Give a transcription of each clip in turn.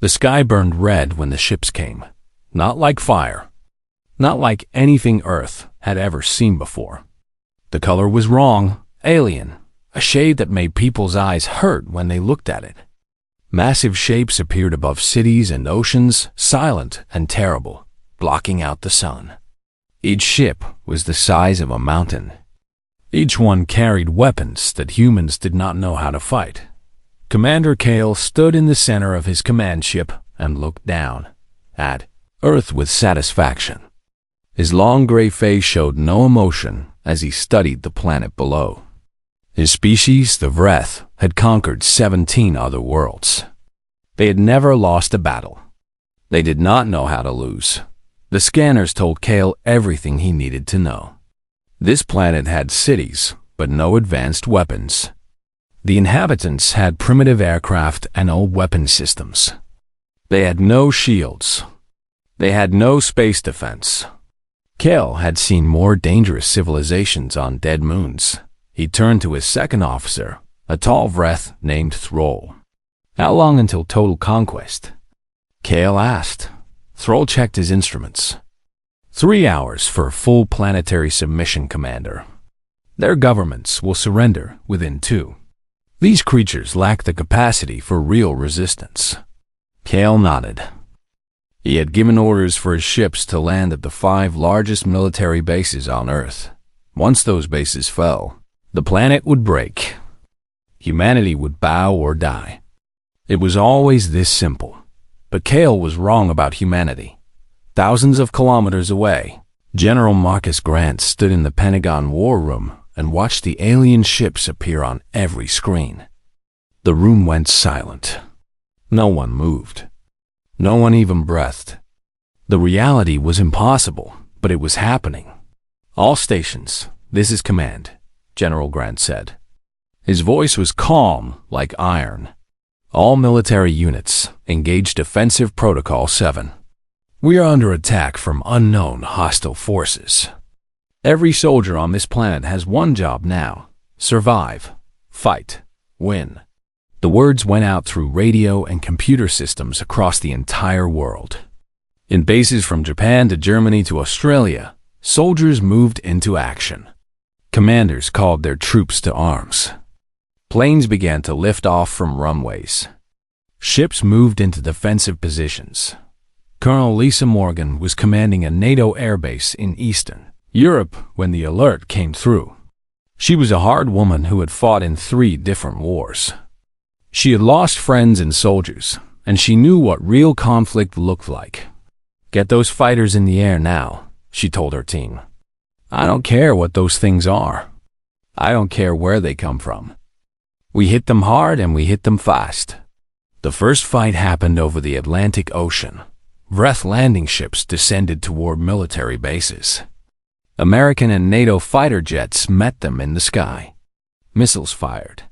The sky burned red when the ships came. Not like fire. Not like anything Earth had ever seen before. The color was wrong, alien, a shade that made people's eyes hurt when they looked at it. Massive shapes appeared above cities and oceans, silent and terrible, blocking out the sun. Each ship was the size of a mountain. Each one carried weapons that humans did not know how to fight. Commander Kale stood in the center of his command ship and looked down at Earth with satisfaction. His long gray face showed no emotion as he studied the planet below. His species, the Vreth, had conquered 17 other worlds. They had never lost a battle. They did not know how to lose. The scanners told Kale everything he needed to know. This planet had cities, but no advanced weapons. The inhabitants had primitive aircraft and old weapon systems. They had no shields. They had no space defense. Kale had seen more dangerous civilizations on dead moons. He turned to his second officer, a tall Vreth named Thrall. "How long until total conquest?" Kale asked. Thrall checked his instruments. 3 hours for full planetary submission, Commander. Their governments will surrender within 2. These creatures lack the capacity for real resistance. Kale nodded. He had given orders for his ships to land at the 5 largest military bases on Earth. Once those bases fell, the planet would break. Humanity would bow or die. It was always this simple. But Kale was wrong about humanity. Thousands of kilometers away, General Marcus Grant stood in the Pentagon war room and watched the alien ships appear on every screen. The room went silent. No one moved. No one even breathed. The reality was impossible, but it was happening. "All stations, this is command," General Grant said. His voice was calm like iron. "All military units, engage Defensive Protocol 7. We are under attack from unknown hostile forces. Every soldier on this planet has one job now: survive, fight, win." The words went out through radio and computer systems across the entire world. In bases from Japan to Germany to Australia, soldiers moved into action. Commanders called their troops to arms. Planes began to lift off from runways. Ships moved into defensive positions. Colonel Lisa Morgan was commanding a NATO airbase in Eastern Europe when the alert came through. She was a hard woman who had fought in 3 different wars. She had lost friends and soldiers, and she knew what real conflict looked like. "Get those fighters in the air now," she told her team. "I don't care what those things are. I don't care where they come from. We hit them hard and we hit them fast." The first fight happened over the Atlantic Ocean. Vreth landing ships descended toward military bases. American and NATO fighter jets met them in the sky. Missiles fired.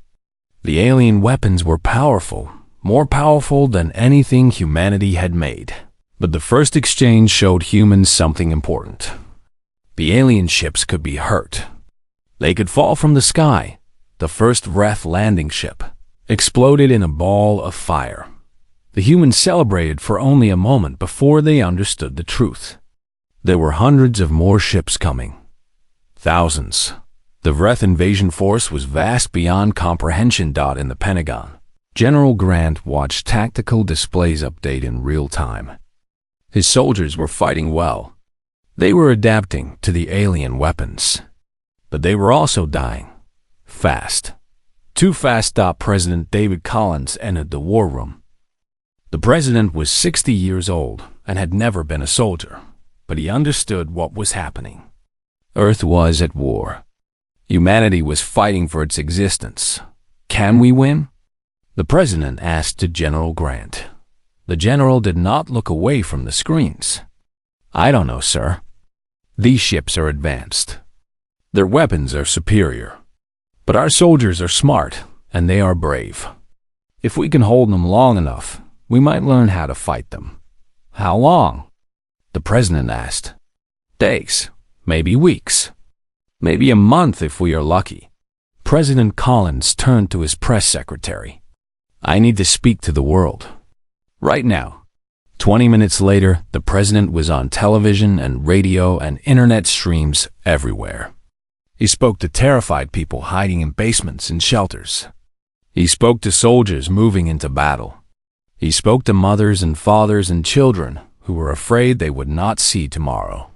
The alien weapons were powerful, more powerful than anything humanity had made. But the first exchange showed humans something important. The alien ships could be hurt. They could fall from the sky. The first Vreth landing ship exploded in a ball of fire. The humans celebrated for only a moment before they understood the truth. There were hundreds of more ships coming. Thousands. The Vreth invasion force was vast beyond comprehension. In the Pentagon, General Grant watched tactical displays update in real time. His soldiers were fighting well. They were adapting to the alien weapons. But they were also dying. Fast. Too fast. President David Collins entered the war room. The president was 60 years old and had never been a soldier, but he understood what was happening. Earth was at war. Humanity was fighting for its existence. Can we win? The president asked to General Grant. The general did not look away from the screens. "I don't know, sir. These ships are advanced. Their weapons are superior. But our soldiers are smart, and they are brave. If we can hold them long enough, we might learn how to fight them." "How long?" the president asked. "Days, maybe weeks. Maybe a month if we are lucky." President Collins turned to his press secretary. "I need to speak to the world." Right now. 20 minutes later, the president was on television and radio and internet streams everywhere. He spoke to terrified people hiding in basements and shelters. He spoke to soldiers moving into battle. He spoke to mothers and fathers and children who were afraid they would not see tomorrow.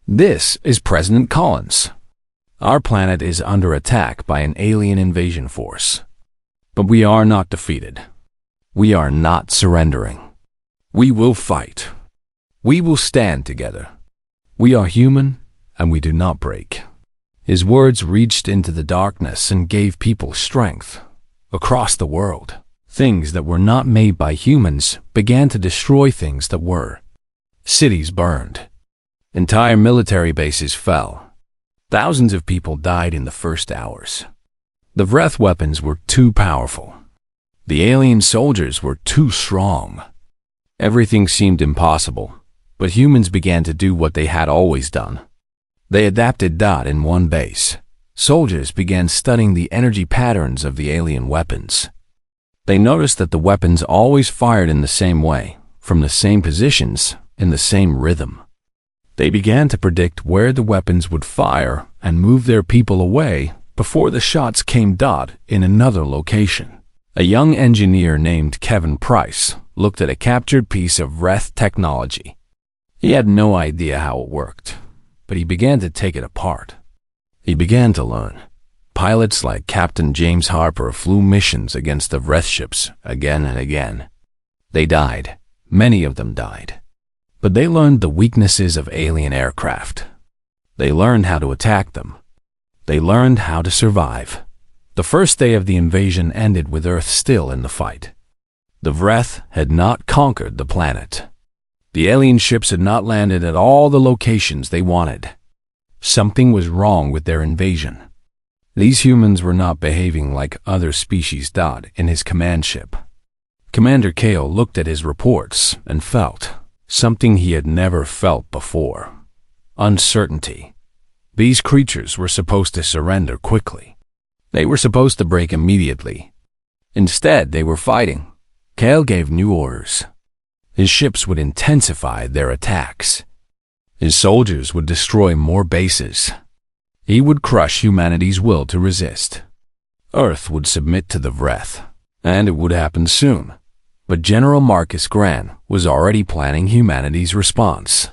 This is President Collins. Our planet is under attack by an alien invasion force. But we are not defeated. We are not surrendering. We will fight. We will stand together. We are human, and we do not break. His words reached into the darkness and gave people strength. Across the world, things that were not made by humans began to destroy things that were. Cities burned. Entire military bases fell. Thousands of people died in the first hours. The Vreth weapons were too powerful. The alien soldiers were too strong. Everything seemed impossible, but humans began to do what they had always done. They adapted in one base. Soldiers began studying the energy patterns of the alien weapons. They noticed that the weapons always fired in the same way, from the same positions, in the same rhythm. They began to predict where the weapons would fire and move their people away before the shots came in another location. A young engineer named Kevin Price looked at a captured piece of Vreth technology. He had no idea how it worked, but he began to take it apart. He began to learn. Pilots like Captain James Harper flew missions against the Vreth ships again and again. They died. Many of them died. But they learned the weaknesses of alien aircraft. They learned how to attack them. They learned how to survive. The first day of the invasion ended with Earth still in the fight. The Vreth had not conquered the planet. The alien ships had not landed at all the locations they wanted. Something was wrong with their invasion. These humans were not behaving like other species. In his command ship, Commander Kale looked at his reports and felt something he had never felt before. Uncertainty. These creatures were supposed to surrender quickly. They were supposed to break immediately. Instead, they were fighting. Kale gave new orders. His ships would intensify their attacks. His soldiers would destroy more bases. He would crush humanity's will to resist. Earth would submit to the Vreth, and it would happen soon. But General Marcus Grant was already planning humanity's response.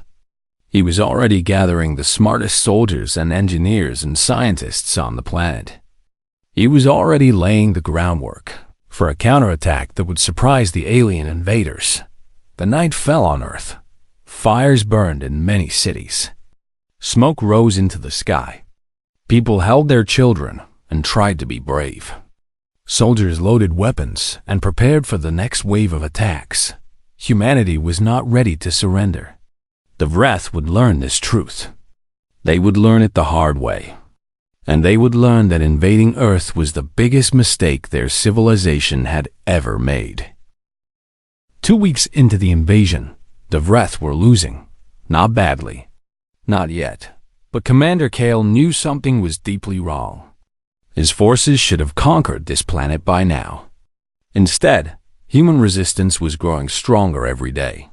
He was already gathering the smartest soldiers and engineers and scientists on the planet. He was already laying the groundwork for a counterattack that would surprise the alien invaders. The night fell on Earth. Fires burned in many cities. Smoke rose into the sky. People held their children and tried to be brave. Soldiers loaded weapons and prepared for the next wave of attacks. Humanity was not ready to surrender. The Vreth would learn this truth. They would learn it the hard way. And they would learn that invading Earth was the biggest mistake their civilization had ever made. 2 weeks into the invasion, the Vreth were losing. Not badly. Not yet. But Commander Kale knew something was deeply wrong. His forces should have conquered this planet by now. Instead, human resistance was growing stronger every day.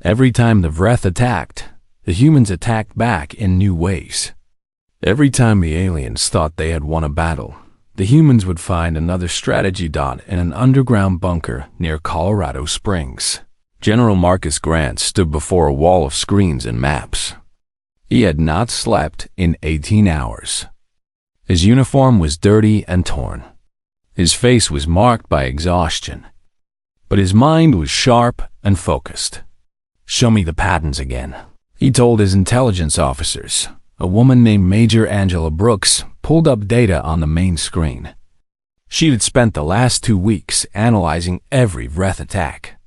Every time the Vreth attacked, the humans attacked back in new ways. Every time the aliens thought they had won a battle, the humans would find another strategy in an underground bunker near Colorado Springs. General Marcus Grant stood before a wall of screens and maps. He had not slept in 18 hours. His uniform was dirty and torn. His face was marked by exhaustion. But his mind was sharp and focused. "Show me the patterns again," he told his intelligence officers. A woman named Major Angela Brooks pulled up data on the main screen. She had spent the last 2 weeks analyzing every Vreth attack.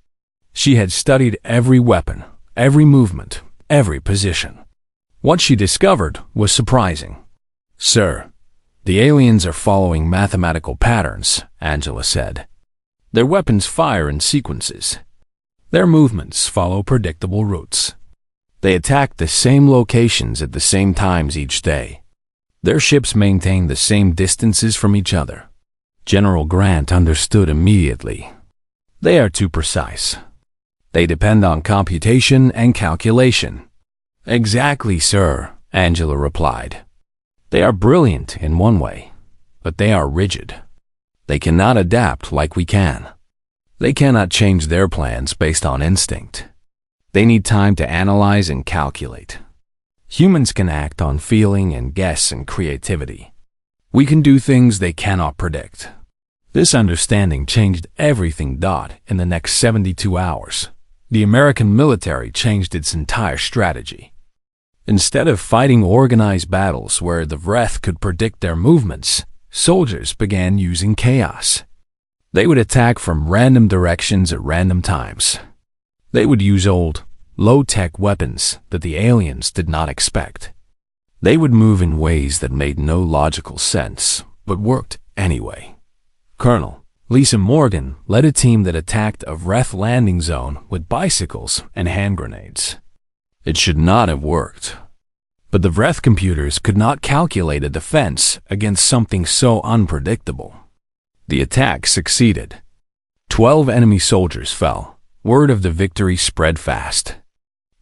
She had studied every weapon, every movement, every position. What she discovered was surprising. "Sir, the aliens are following mathematical patterns," Angela said. "Their weapons fire in sequences. Their movements follow predictable routes. They attack the same locations at the same times each day. Their ships maintain the same distances from each other." General Grant understood immediately. "They are too precise. They depend on computation and calculation. Exactly, sir, Angela replied. They are brilliant in one way, but they are rigid. They cannot adapt like we can. They cannot change their plans based on instinct. They need time to analyze and calculate. Humans can act on feeling and guess and creativity. We can do things they cannot predict. This understanding changed everything. In the next 72 hours, the American military changed its entire strategy. Instead of fighting organized battles where the Vreth could predict their movements, soldiers began using chaos. They would attack from random directions at random times. They would use old, low-tech weapons that the aliens did not expect. They would move in ways that made no logical sense, but worked anyway. Colonel Lisa Morgan led a team that attacked a Vreth landing zone with bicycles and hand grenades. It should not have worked. But the Vreth computers could not calculate a defense against something so unpredictable. The attack succeeded. 12 enemy soldiers fell. Word of the victory spread fast.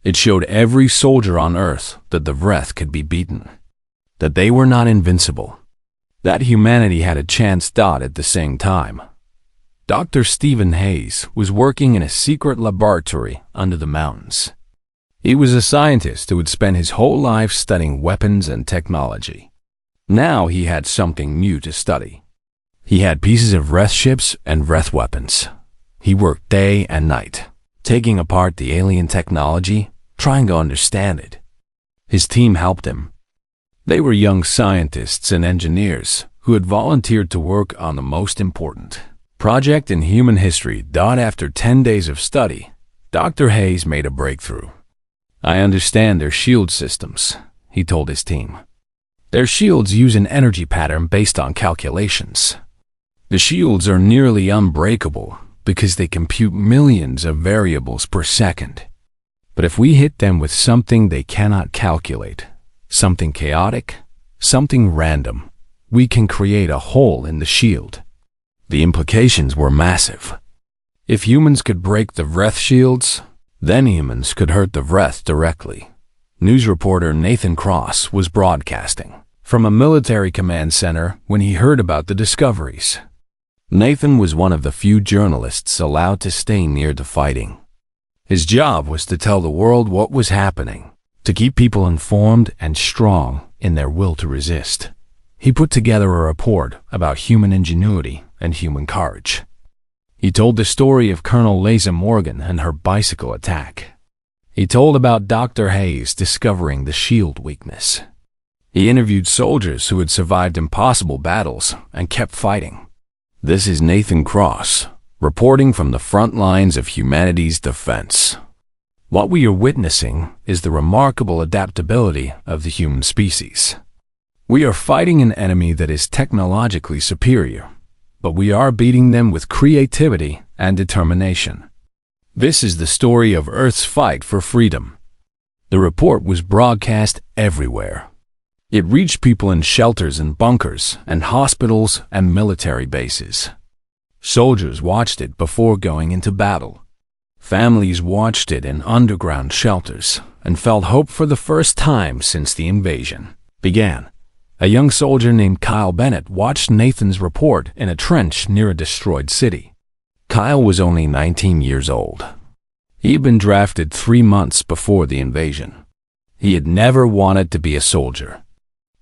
It showed every soldier on Earth that the Vreth could be beaten, that they were not invincible, that humanity had a chance. At the same time, Dr. Stephen Hayes was working in a secret laboratory under the mountains. He was a scientist who had spent his whole life studying weapons and technology. Now he had something new to study. He had pieces of Vreth ships and Vreth weapons. He worked day and night, taking apart the alien technology, trying to understand it. His team helped him. They were young scientists and engineers who had volunteered to work on the most important project in human history. After 10 days of study, Dr. Hayes made a breakthrough. I understand their shield systems, he told his team. Their shields use an energy pattern based on calculations. The shields are nearly unbreakable because they compute millions of variables per second. But if we hit them with something they cannot calculate, something chaotic, something random, we can create a hole in the shield. The implications were massive. If humans could break the Vreth shields, then humans could hurt the Vreth directly. News reporter Nathan Cross was broadcasting from a military command center when he heard about the discoveries. Nathan was one of the few journalists allowed to stay near the fighting. His job was to tell the world what was happening, to keep people informed and strong in their will to resist. He put together a report about human ingenuity and human courage. He told the story of Colonel Lisa Morgan and her bicycle attack. He told about Dr. Hayes discovering the shield weakness. He interviewed soldiers who had survived impossible battles and kept fighting. This is Nathan Cross, reporting from the front lines of humanity's defense. What we are witnessing is the remarkable adaptability of the human species. We are fighting an enemy that is technologically superior, but we are beating them with creativity and determination. This is the story of Earth's fight for freedom. The report was broadcast everywhere. It reached people in shelters and bunkers and hospitals and military bases. Soldiers watched it before going into battle. Families watched it in underground shelters and felt hope for the first time since the invasion began. A young soldier named Kyle Bennett watched Nathan's report in a trench near a destroyed city. Kyle was only 19 years old. He had been drafted 3 months before the invasion. He had never wanted to be a soldier.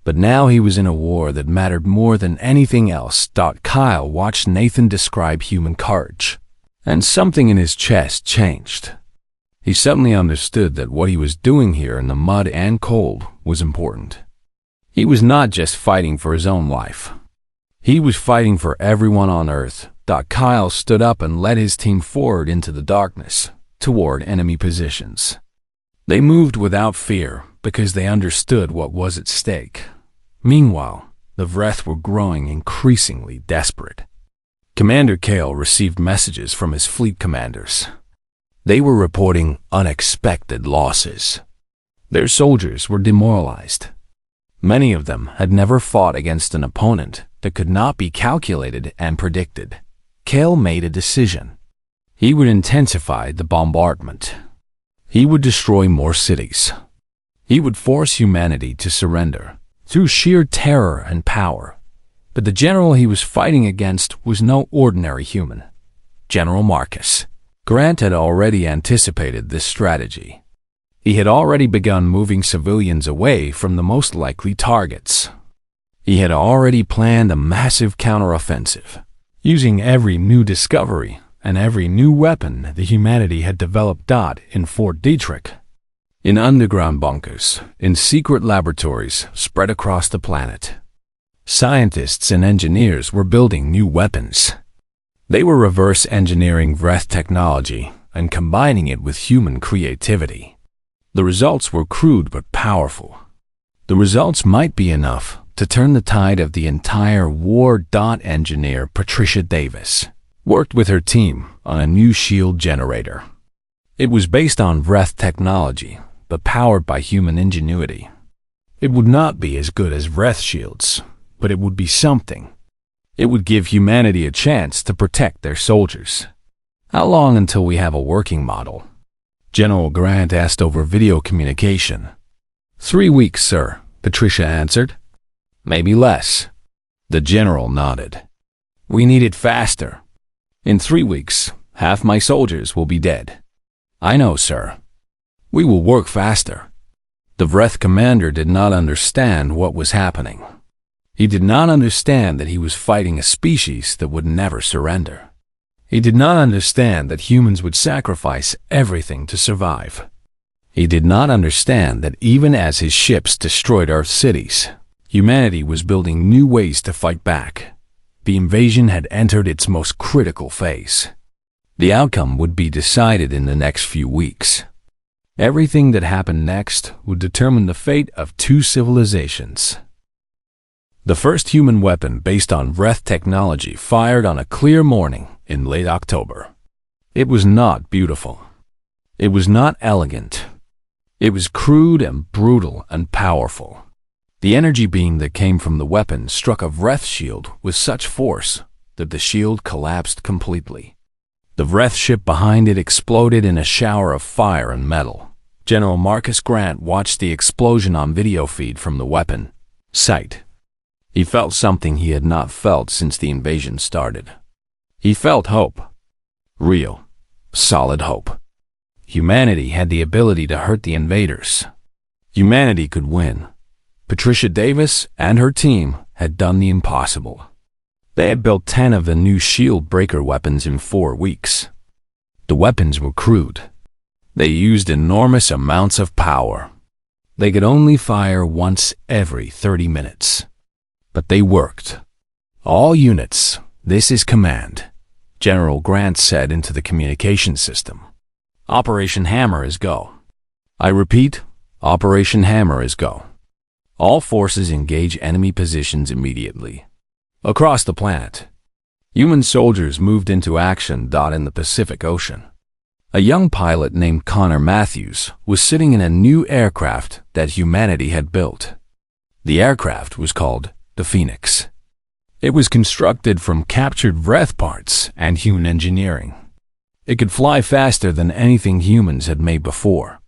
But now he was in a war that mattered more than anything else. Kyle watched Nathan describe human courage, and something in his chest changed. He suddenly understood that what he was doing here in the mud and cold was important. He was not just fighting for his own life. He was fighting for everyone on Earth. Kyle stood up and led his team forward into the darkness, toward enemy positions. They moved without fear because they understood what was at stake. Meanwhile, the Vreth were growing increasingly desperate. Commander Kale received messages from his fleet commanders. They were reporting unexpected losses. Their soldiers were demoralized. Many of them had never fought against an opponent that could not be calculated and predicted. Kale made a decision. He would intensify the bombardment. He would destroy more cities. He would force humanity to surrender through sheer terror and power. But the general he was fighting against was no ordinary human. General Marcus Grant had already anticipated this strategy. He had already begun moving civilians away from the most likely targets. He had already planned a massive counteroffensive, using every new discovery and every new weapon the humanity had developed in Fort Detrick, in underground bunkers, in secret laboratories spread across the planet. Scientists and engineers were building new weapons. They were reverse engineering breath technology and combining it with human creativity. The results were crude but powerful. The results might be enough to turn the tide of the entire war. Engineer Patricia Davis worked with her team on a new shield generator. It was based on breath technology, but powered by human ingenuity. It would not be as good as breath shields, but it would be something. It would give humanity a chance to protect their soldiers. How long until we have a working model? General Grant asked over video communication. 3 weeks, sir, Patricia answered. Maybe less. The general nodded. We need it faster. In 3 weeks, half my soldiers will be dead. I know, sir. We will work faster. The breath commander did not understand what was happening. He did not understand that he was fighting a species that would never surrender. He did not understand that humans would sacrifice everything to survive. He did not understand that even as his ships destroyed Earth cities, humanity was building new ways to fight back. The invasion had entered its most critical phase. The outcome would be decided in the next few weeks. Everything that happened next would determine the fate of 2 civilizations. The first human weapon based on breath technology fired on a clear morning in late October. It was not beautiful. It was not elegant. It was crude and brutal and powerful. The energy beam that came from the weapon struck a breath shield with such force that the shield collapsed completely. The breath ship behind it exploded in a shower of fire and metal. General Marcus Grant watched the explosion on video feed from the weapon sight. He felt something he had not felt since the invasion started. He felt hope. Real, solid hope. Humanity had the ability to hurt the invaders. Humanity could win. Patricia Davis and her team had done the impossible. They had built 10 of the new shield breaker weapons in 4 weeks. The weapons were crude. They used enormous amounts of power. They could only fire once every 30 minutes. But they worked. All units, this is command, General Grant said into the communication system. Operation Hammer is go. I repeat, Operation Hammer is go. All forces engage enemy positions immediately. Across the planet, human soldiers moved into action. In the Pacific Ocean, a young pilot named Connor Matthews was sitting in a new aircraft that humanity had built. The aircraft was called the Phoenix. It was constructed from captured breath parts and human engineering. It could fly faster than anything humans had made before.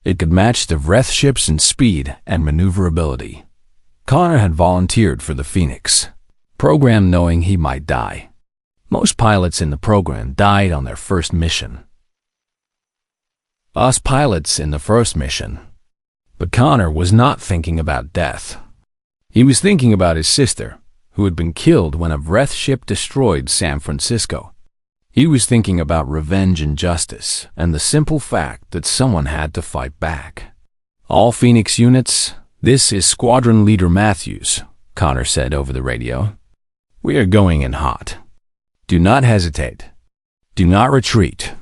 It could match the breath ships in speed and maneuverability. Connor had volunteered for the Phoenix program knowing he might die. Most pilots in the program died on their first mission. Us pilots in the first mission. But Connor was not thinking about death. He was thinking about his sister, who had been killed when a breath ship destroyed San Francisco. He was thinking about revenge and justice, and the simple fact that someone had to fight back. All Phoenix units, this is Squadron Leader Matthews, Connor said over the radio. We are going in hot. Do not hesitate. Do not retreat.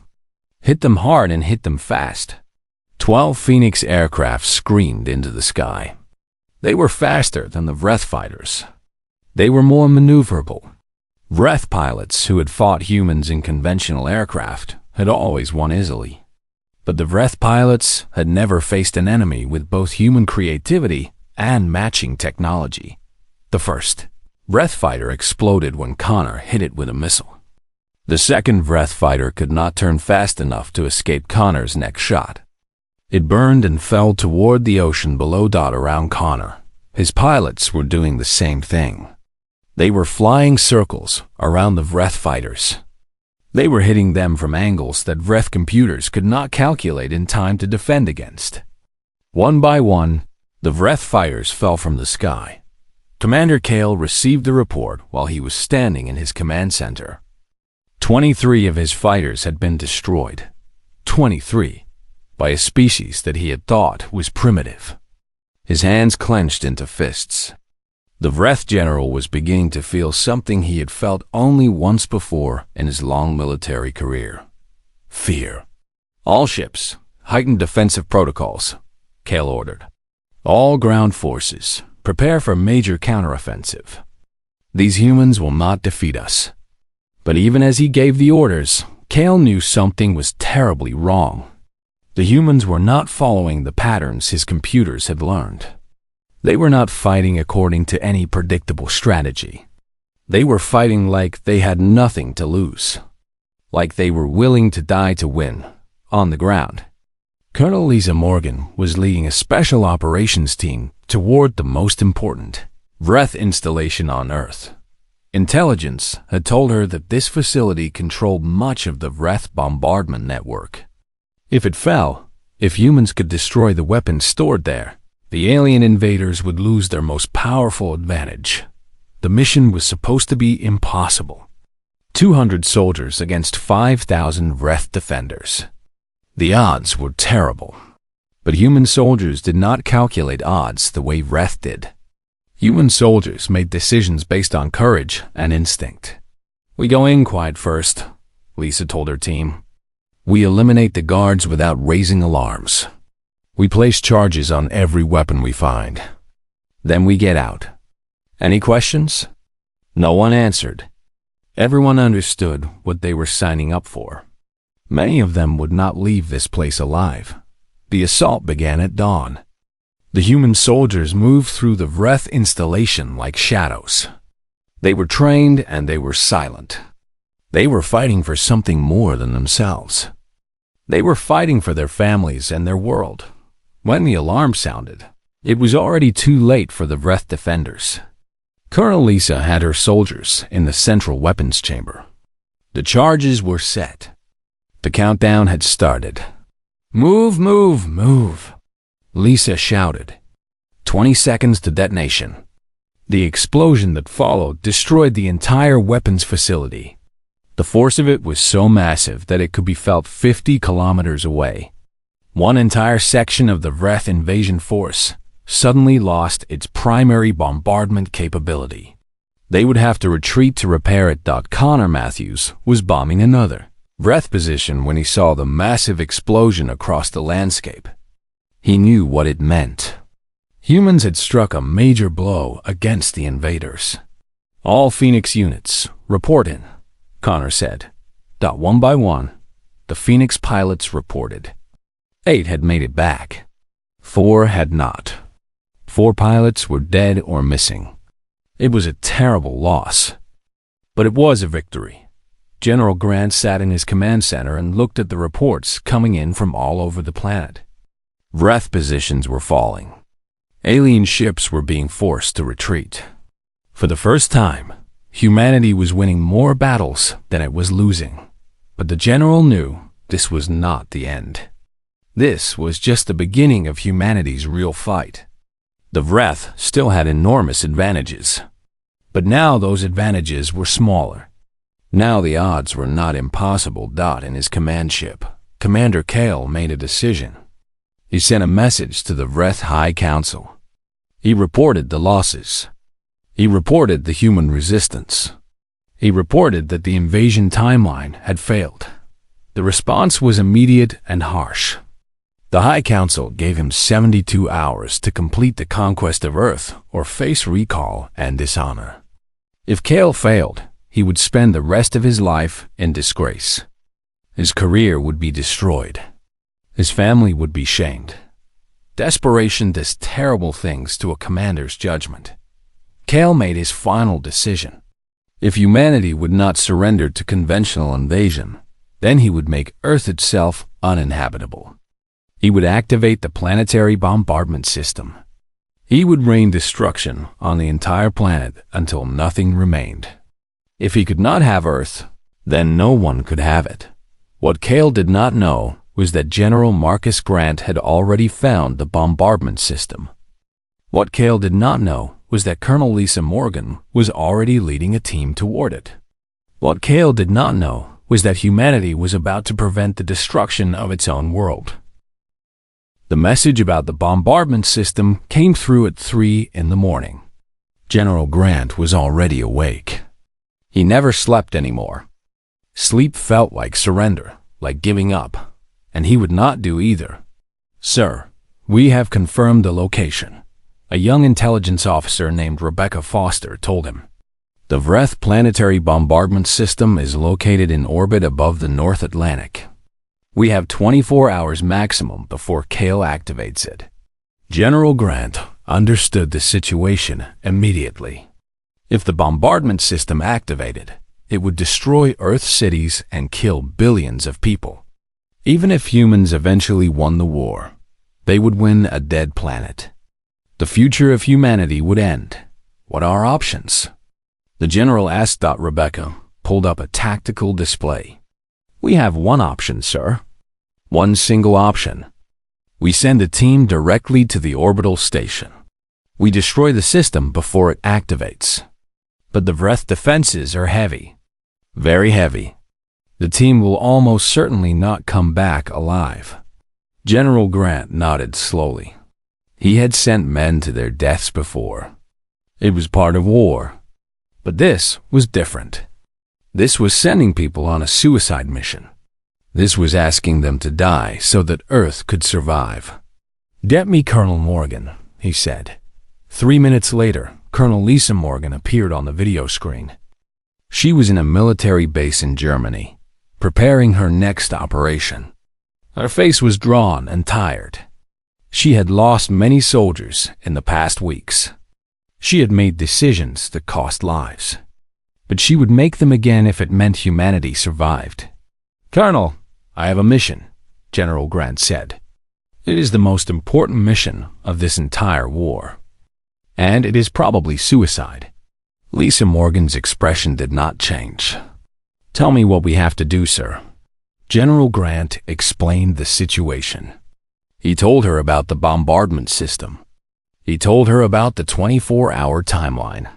Hit them hard and hit them fast. 12 Phoenix aircraft screamed into the sky. They were faster than the breath fighters. They were more maneuverable. Breath pilots who had fought humans in conventional aircraft had always won easily. But the breath pilots had never faced an enemy with both human creativity and matching technology. The first breath fighter exploded when Connor hit it with a missile. The second Vreth fighter could not turn fast enough to escape Connor's next shot. It burned and fell toward the ocean below around Connor. His pilots were doing the same thing. They were flying circles around the Vreth fighters. They were hitting them from angles that Vreth computers could not calculate in time to defend against. One by one, the Vreth fighters fell from the sky. Commander Kale received the report while he was standing in his command center. 23 of his fighters had been destroyed. 23, by a species that he had thought was primitive. His hands clenched into fists. The Vreth general was beginning to feel something he had felt only once before in his long military career. Fear. All ships, heightened defensive protocols, Kale ordered. All ground forces, prepare for major counteroffensive. These humans will not defeat us. But even as he gave the orders, Kale knew something was terribly wrong. The humans were not following the patterns his computers had learned. They were not fighting according to any predictable strategy. They were fighting like they had nothing to lose. Like they were willing to die to win, on the ground. Colonel Lisa Morgan was leading a special operations team toward the most important Vreth installation on Earth. Intelligence had told her that this facility controlled much of the Vreth bombardment network. If it fell, if humans could destroy the weapons stored there, the alien invaders would lose their most powerful advantage. The mission was supposed to be impossible. 200 soldiers against 5,000 Vreth defenders. The odds were terrible. But human soldiers did not calculate odds the way Vreth did. Human soldiers made decisions based on courage and instinct. We go in quiet first, Lisa told her team. We eliminate the guards without raising alarms. We place charges on every weapon we find. Then we get out. Any questions? No one answered. Everyone understood what they were signing up for. Many of them would not leave this place alive. The assault began at dawn. The human soldiers moved through the Vreth installation like shadows. They were trained and they were silent. They were fighting for something more than themselves. They were fighting for their families and their world. When the alarm sounded, it was already too late for the Vreth defenders. Colonel Lisa had her soldiers in the central weapons chamber. The charges were set. The countdown had started. Move, move, move, Lisa shouted. 20 seconds to detonation. The explosion that followed destroyed the entire weapons facility. The force of it was so massive that it could be felt 50 kilometers away. One entire section of the Vreth invasion force suddenly lost its primary bombardment capability. They would have to retreat to repair it. Connor Matthews was bombing another Vreth position when he saw the massive explosion across the landscape. He knew what it meant. Humans had struck a major blow against the invaders. All Phoenix units, report in, Connor said. One by one, the Phoenix pilots reported. 8 had made it back. 4 had not. 4 pilots were dead or missing. It was a terrible loss. But it was a victory. General Grant sat in his command center and looked at the reports coming in from all over the planet. Vreth positions were falling. Alien ships were being forced to retreat. For the first time, humanity was winning more battles than it was losing. But the general knew this was not the end. This was just the beginning of humanity's real fight. The Vreth still had enormous advantages. But now those advantages were smaller. Now the odds were not impossible. In his command ship, Commander Kale made a decision. He sent a message to the Vreth High Council. He reported the losses. He reported the human resistance. He reported that the invasion timeline had failed. The response was immediate and harsh. The High Council gave him 72 hours to complete the conquest of Earth or face recall and dishonor. If Kale failed, he would spend the rest of his life in disgrace. His career would be destroyed. His family would be shamed. Desperation does terrible things to a commander's judgment. Kale made his final decision. If humanity would not surrender to conventional invasion, then he would make Earth itself uninhabitable. He would activate the planetary bombardment system. He would rain destruction on the entire planet until nothing remained. If he could not have Earth, then no one could have it. What Cale did not know was that General Marcus Grant had already found the bombardment system. What Cale did not know was that Colonel Lisa Morgan was already leading a team toward it. What Cale did not know was that humanity was about to prevent the destruction of its own world. The message about the bombardment system came through at 3 in the morning. General Grant was already awake. He never slept anymore. Sleep felt like surrender, like giving up, and he would not do either. "Sir, we have confirmed the location," a young intelligence officer named Rebecca Foster told him. "The Vreth planetary bombardment system is located in orbit above the North Atlantic. We have 24 hours maximum before Cale activates it." General Grant understood the situation immediately. If the bombardment system activated, it would destroy Earth cities and kill billions of people. Even if humans eventually won the war, they would win a dead planet. The future of humanity would end. What are options? The general asked. Rebecca pulled up a tactical display. "We have one option, sir. One single option. We send a team directly to the orbital station. We destroy the system before it activates. But the Vreth defenses are heavy. Very heavy. The team will almost certainly not come back alive." General Grant nodded slowly. He had sent men to their deaths before. It was part of war. But this was different. This was sending people on a suicide mission. This was asking them to die so that Earth could survive. "Get me Colonel Morgan," he said. 3 minutes later, Colonel Lisa Morgan appeared on the video screen. She was in a military base in Germany, preparing her next operation. Her face was drawn and tired. She had lost many soldiers in the past weeks. She had made decisions that cost lives. But she would make them again if it meant humanity survived. "Colonel, I have a mission," General Grant said. "It is the most important mission of this entire war. And it is probably suicide." Lisa Morgan's expression did not change. "Tell me what we have to do, sir." General Grant explained the situation. He told her about the bombardment system. He told her about the 24-hour timeline.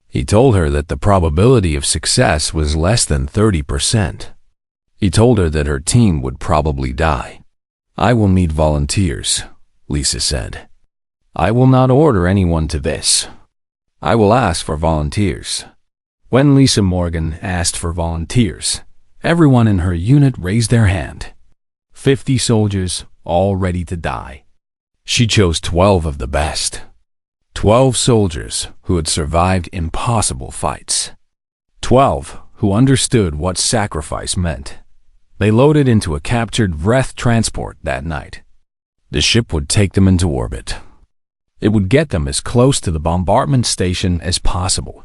He told her that the probability of success was less than 30%. He told her that her team would probably die. "I will need volunteers," Lisa said. "I will not order anyone to this. I will ask for volunteers." When Lisa Morgan asked for volunteers, everyone in her unit raised their hand. 50 soldiers, all ready to die. She chose 12 of the best. 12 soldiers who had survived impossible fights. 12 who understood what sacrifice meant. They loaded into a captured Vreth transport that night. The ship would take them into orbit. It would get them as close to the bombardment station as possible.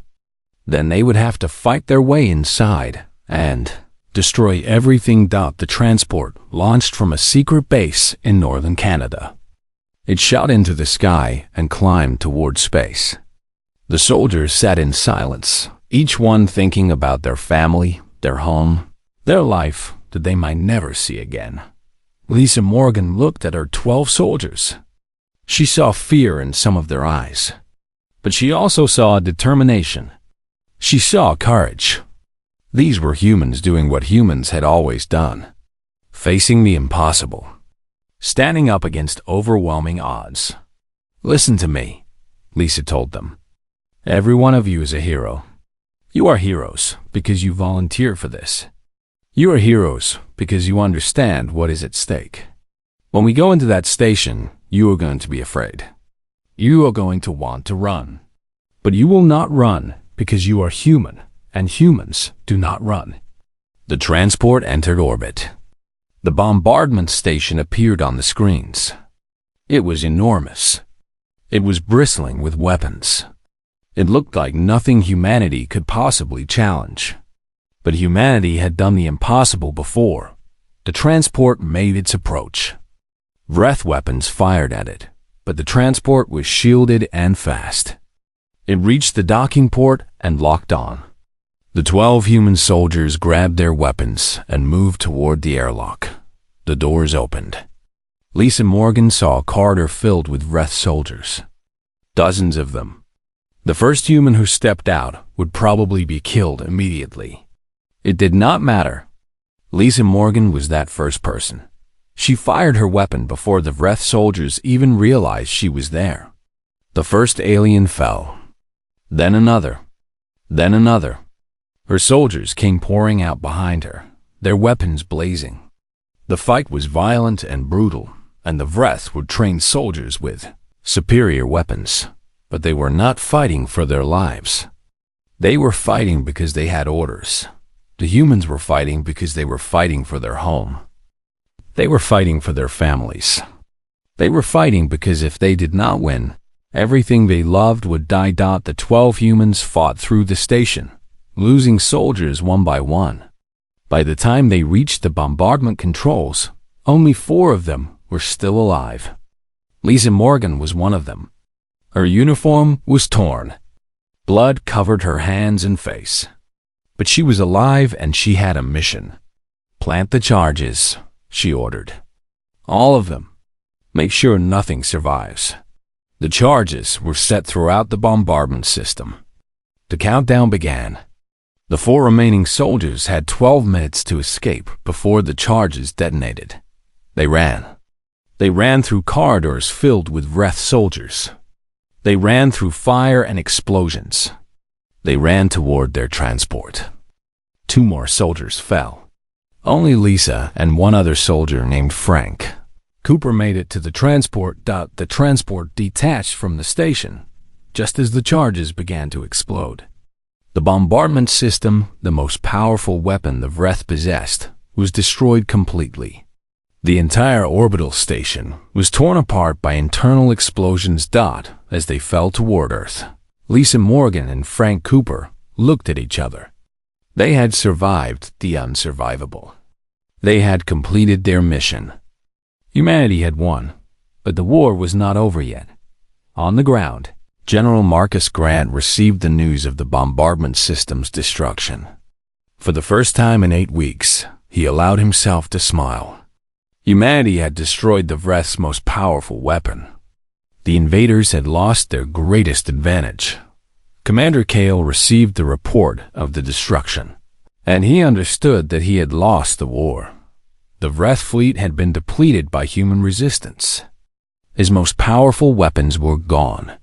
Then they would have to fight their way inside and destroy everything. The transport launched from a secret base in northern Canada. It shot into the sky and climbed toward space. The soldiers sat in silence, each one thinking about their family, their home, their life that they might never see again. Lisa Morgan looked at her 12 soldiers. She saw fear in some of their eyes, but she also saw determination. She saw courage. These were humans doing what humans had always done, facing the impossible, standing up against overwhelming odds. "Listen to me," Lisa told them. "Every one of you is a hero. You are heroes because you volunteer for this. You are heroes because you understand what is at stake. When we go into that station, you are going to be afraid. You are going to want to run. But you will not run because you are human, and humans do not run." The transport entered orbit. The bombardment station appeared on the screens. It was enormous. It was bristling with weapons. It looked like nothing humanity could possibly challenge. But humanity had done the impossible before. The transport made its approach. Breath weapons fired at it, but the transport was shielded and fast. It reached the docking port and locked on. The 12 human soldiers grabbed their weapons and moved toward the airlock. The doors opened. Lisa Morgan saw a corridor filled with Wraith soldiers. Dozens of them. The first human who stepped out would probably be killed immediately. It did not matter. Lisa Morgan was that first person. She fired her weapon before the Wraith soldiers even realized she was there. The first alien fell. Then another. Then another. Her soldiers came pouring out behind her, their weapons blazing. The fight was violent and brutal, and the Wraith were trained soldiers with superior weapons. But they were not fighting for their lives. They were fighting because they had orders. The humans were fighting because they were fighting for their home. They were fighting for their families. They were fighting because if they did not win, everything they loved would die. The 12 humans fought through the station, losing soldiers one by one. By the time they reached the bombardment controls, only 4 of them were still alive. Lisa Morgan was one of them. Her uniform was torn. Blood covered her hands and face. But she was alive and she had a mission. Plant the charges, she ordered. All of them. Make sure nothing survives. The charges were set throughout the bombardment system. The countdown began. The 4 remaining soldiers had 12 minutes to escape before the charges detonated. They ran. They ran through corridors filled with Wraith soldiers. They ran through fire and explosions. They ran toward their transport. 2 more soldiers fell. Only Lisa and 1 other soldier named Frank Cooper made it to the transport. The transport detached from the station just as the charges began to explode. The bombardment system, the most powerful weapon the Wraith possessed, was destroyed completely. The entire orbital station was torn apart by internal explosions. As they fell toward Earth, Lisa Morgan and Frank Cooper looked at each other. They had survived the unsurvivable. They had completed their mission. Humanity had won, but the war was not over yet. On the ground, General Marcus Grant received the news of the bombardment system's destruction. For the first time in 8 weeks, he allowed himself to smile. Humanity had destroyed the Wraith's most powerful weapon. The invaders had lost their greatest advantage. Commander Cale received the report of the destruction, and he understood that he had lost the war. The Wraith fleet had been depleted by human resistance. His most powerful weapons were gone.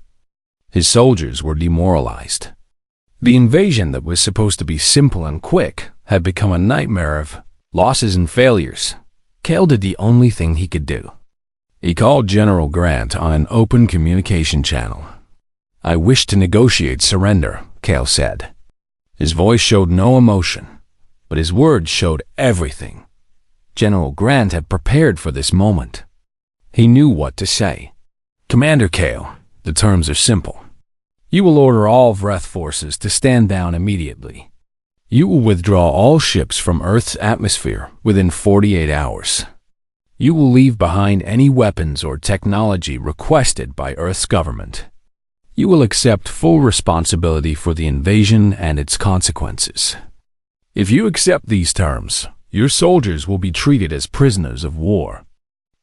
His soldiers were demoralized. The invasion that was supposed to be simple and quick had become a nightmare of losses and failures. Cale did the only thing he could do. He called General Grant on an open communication channel. "I wish to negotiate surrender," Cale said. His voice showed no emotion, but his words showed everything. General Grant had prepared for this moment. He knew what to say. "Commander Cale, the terms are simple. You will order all Wraith forces to stand down immediately. You will withdraw all ships from Earth's atmosphere within 48 hours. You will leave behind any weapons or technology requested by Earth's government. You will accept full responsibility for the invasion and its consequences. If you accept these terms, your soldiers will be treated as prisoners of war.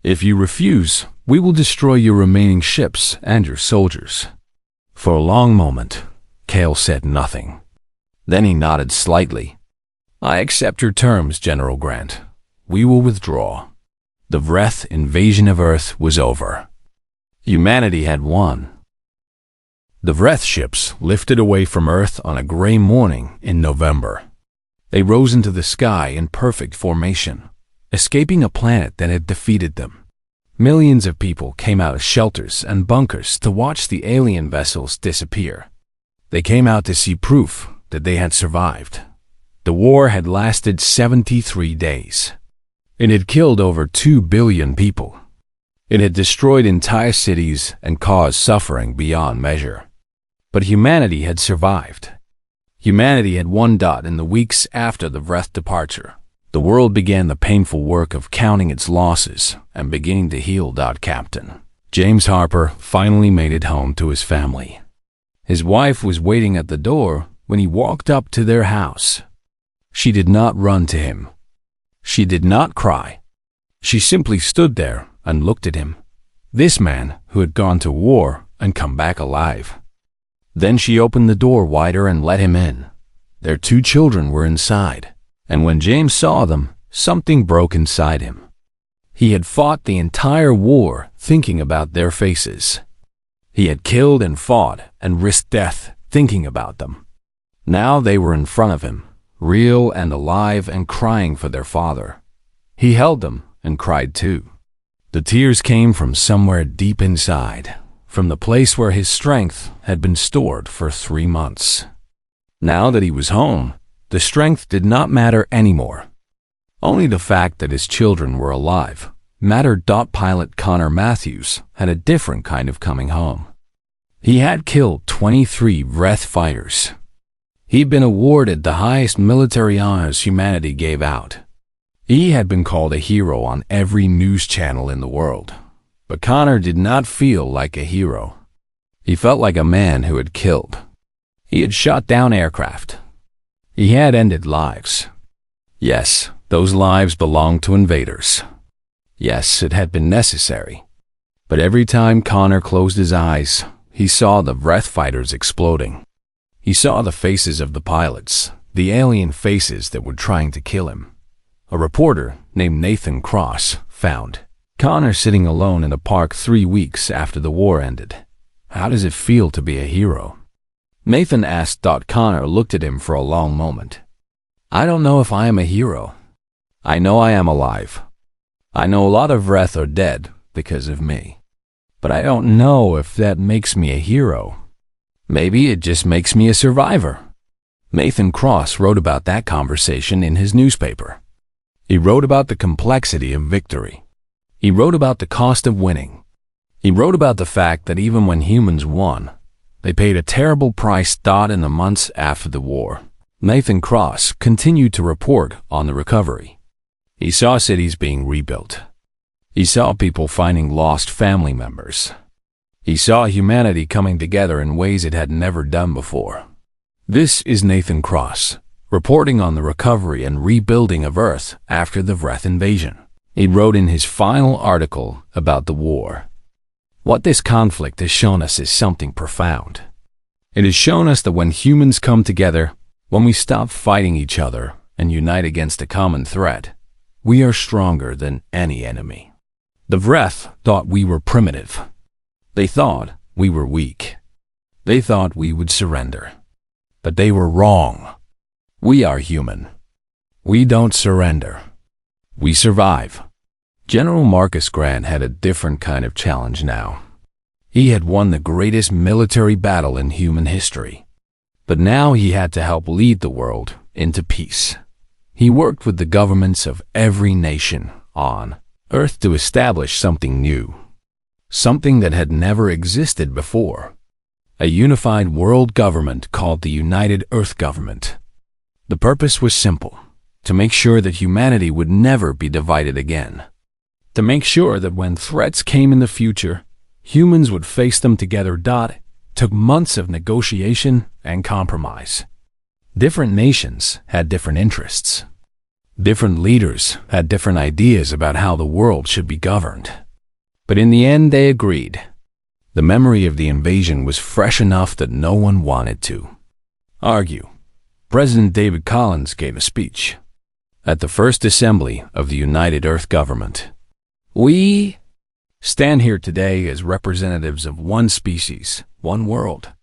If you refuse, we will destroy your remaining ships and your soldiers." For a long moment, Cale said nothing. Then he nodded slightly. "I accept your terms, General Grant. We will withdraw." The Wraith invasion of Earth was over. Humanity had won. The Wraith ships lifted away from Earth on a gray morning in November. They rose into the sky in perfect formation, escaping a planet that had defeated them. Millions of people came out of shelters and bunkers to watch the alien vessels disappear. They came out to see proof that they had survived. The war had lasted 73 days. It had killed over 2 billion people. It had destroyed entire cities and caused suffering beyond measure. But humanity had survived. Humanity had won. In the weeks after the Wrath departure, the world began the painful work of counting its losses and beginning to heal. Captain James Harper finally made it home to his family. His wife was waiting at the door when he walked up to their house. She did not run to him. She did not cry. She simply stood there and looked at him, this man who had gone to war and come back alive. Then she opened the door wider and let him in. Their 2 children were inside, and when James saw them, something broke inside him. He had fought the entire war thinking about their faces. He had killed and fought and risked death thinking about them. Now they were in front of him, real and alive and crying for their father. He held them and cried too. The tears came from somewhere deep inside, from the place where his strength had been stored for 3 months. Now that he was home, the strength did not matter anymore. Only the fact that his children were alive mattered. Pilot Connor Matthews had a different kind of coming home. He had killed 23 Wrath fighters. He'd been awarded the highest military honors humanity gave out. He had been called a hero on every news channel in the world. But Connor did not feel like a hero. He felt like a man who had killed. He had shot down aircraft. He had ended lives. Yes, those lives belonged to invaders. Yes, it had been necessary. But every time Connor closed his eyes, he saw the Wrath fighters exploding. He saw the faces of the pilots, the alien faces that were trying to kill him. A reporter named Nathan Cross found Connor sitting alone in a park 3 weeks after the war ended. How does it feel to be a hero? Nathan asked. Connor looked at him for a long moment. I don't know if I am a hero. I know I am alive. I know a lot of Wrath are dead because of me. But I don't know if that makes me a hero. Maybe it just makes me a survivor. Nathan Cross wrote about that conversation in his newspaper. He wrote about the complexity of victory. He wrote about the cost of winning. He wrote about the fact that even when humans won, they paid a terrible price. In the months after the war, Nathan Cross continued to report on the recovery. He saw cities being rebuilt. He saw people finding lost family members. He saw humanity coming together in ways it had never done before. This is Nathan Cross, reporting on the recovery and rebuilding of Earth after the Wrath invasion. He wrote in his final article about the war. What this conflict has shown us is something profound. It has shown us that when humans come together, when we stop fighting each other and unite against a common threat, we are stronger than any enemy. The Wrath thought we were primitive. They thought we were weak. They thought we would surrender. But they were wrong. We are human. We don't surrender. We survive. General Marcus Grant had a different kind of challenge now. He had won the greatest military battle in human history. But now he had to help lead the world into peace. He worked with the governments of every nation on Earth to establish something new. Something that had never existed before. A unified world government called the United Earth Government. The purpose was simple: to make sure that humanity would never be divided again. To make sure that when threats came in the future, humans would face them together. Took months of negotiation and compromise. Different nations had different interests. Different leaders had different ideas about how the world should be governed. But in the end, they agreed. The memory of the invasion was fresh enough that no one wanted to argue. President David Collins gave a speech at the first assembly of the United Earth Government. We stand here today as representatives of one species, one world,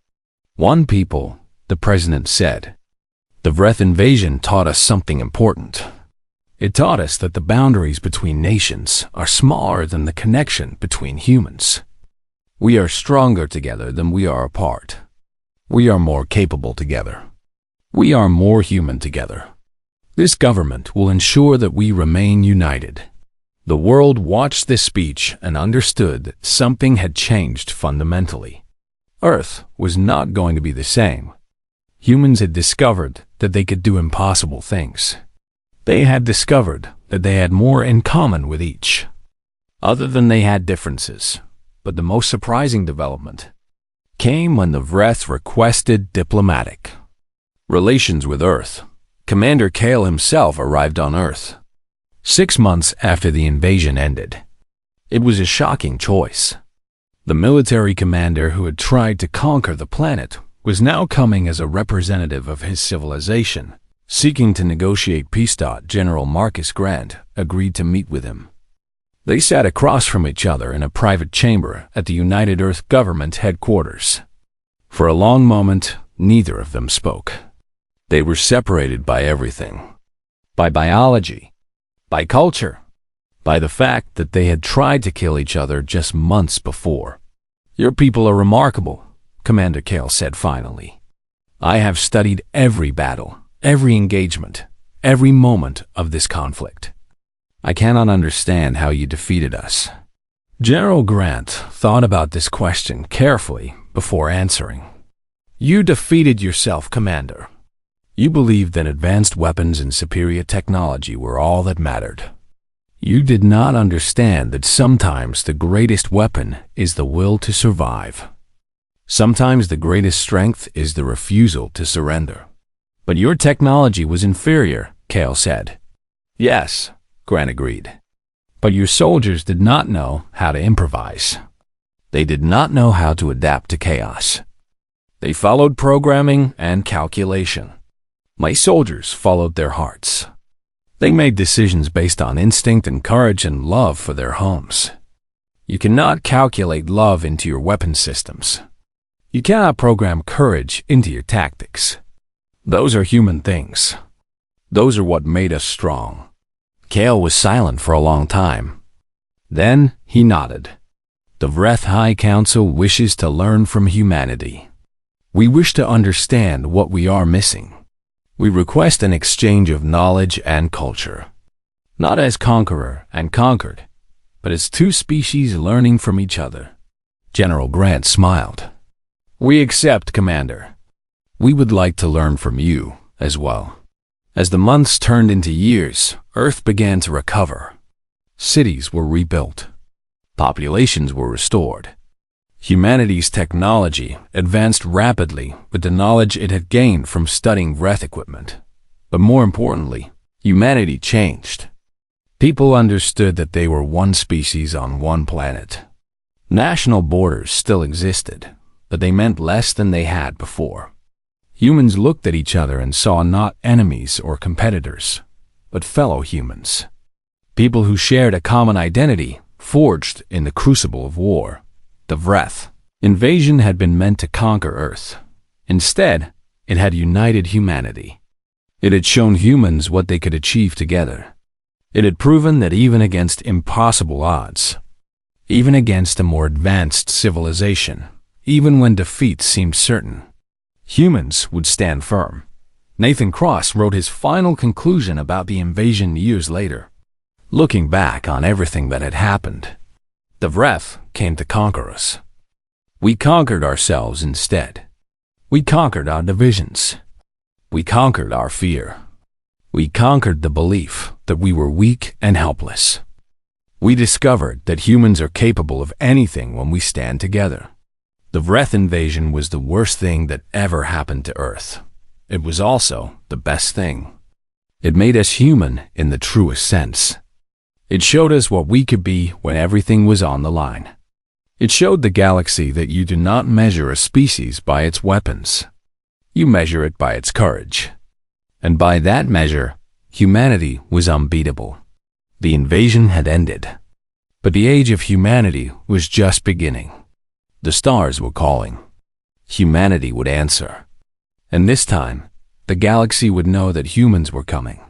one people, the president said. The Wrath invasion taught us something important. It taught us that the boundaries between nations are smaller than the connection between humans. We are stronger together than we are apart. We are more capable together. We are more human together. This government will ensure that we remain united. The world watched this speech and understood that something had changed fundamentally. Earth was not going to be the same. Humans had discovered that they could do impossible things. They had discovered that they had more in common with each, other than they had differences. But the most surprising development came when the Vreth requested diplomatic relations with Earth. Commander Kale himself arrived on Earth 6 months after the invasion ended. It was a shocking choice. The military commander who had tried to conquer the planet was now coming as a representative of his civilization, seeking to negotiate peace. General Marcus Grant agreed to meet with him. They sat across from each other in a private chamber at the United Earth Government headquarters. For a long moment, neither of them spoke. They were separated by everything. By biology, by culture, by the fact that they had tried to kill each other just months before. "Your people are remarkable," Commander Kale said finally. "I have studied every battle, every engagement, every moment of this conflict. I cannot understand how you defeated us." General Grant thought about this question carefully before answering. "You defeated yourself, Commander. You believed that advanced weapons and superior technology were all that mattered. You did not understand that sometimes the greatest weapon is the will to survive. Sometimes the greatest strength is the refusal to surrender." "But your technology was inferior," Kale said. "Yes," Grant agreed. "But your soldiers did not know how to improvise. They did not know how to adapt to chaos. They followed programming and calculation. My soldiers followed their hearts. They made decisions based on instinct and courage and love for their homes. You cannot calculate love into your weapon systems. You cannot program courage into your tactics. Those are human things. Those are what made us strong." Kale was silent for a long time. Then he nodded. "The Vreth High Council wishes to learn from humanity. We wish to understand what we are missing. We request an exchange of knowledge and culture, not as conqueror and conquered, but as two species learning from each other." General Grant smiled. "We accept, Commander. We would like to learn from you as well." As the months turned into years, Earth began to recover. Cities were rebuilt. Populations were restored. Humanity's technology advanced rapidly with the knowledge it had gained from studying Vreth equipment. But more importantly, humanity changed. People understood that they were one species on one planet. National borders still existed, but they meant less than they had before. Humans looked at each other and saw not enemies or competitors, but fellow humans. People who shared a common identity, forged in the crucible of war. The Vreth invasion had been meant to conquer Earth. Instead, it had united humanity. It had shown humans what they could achieve together. It had proven that even against impossible odds, even against a more advanced civilization, even when defeat seemed certain, humans would stand firm. Nathan Cross wrote his final conclusion about the invasion years later. Looking back on everything that had happened, the Vreth came to conquer us. We conquered ourselves instead. We conquered our divisions. We conquered our fear. We conquered the belief that we were weak and helpless. We discovered that humans are capable of anything when we stand together. The Vreth invasion was the worst thing that ever happened to Earth. It was also the best thing. It made us human in the truest sense. It showed us what we could be when everything was on the line. It showed the galaxy that you do not measure a species by its weapons. You measure it by its courage. And by that measure, humanity was unbeatable. The invasion had ended. But the age of humanity was just beginning. The stars were calling. Humanity would answer. And this time, the galaxy would know that humans were coming.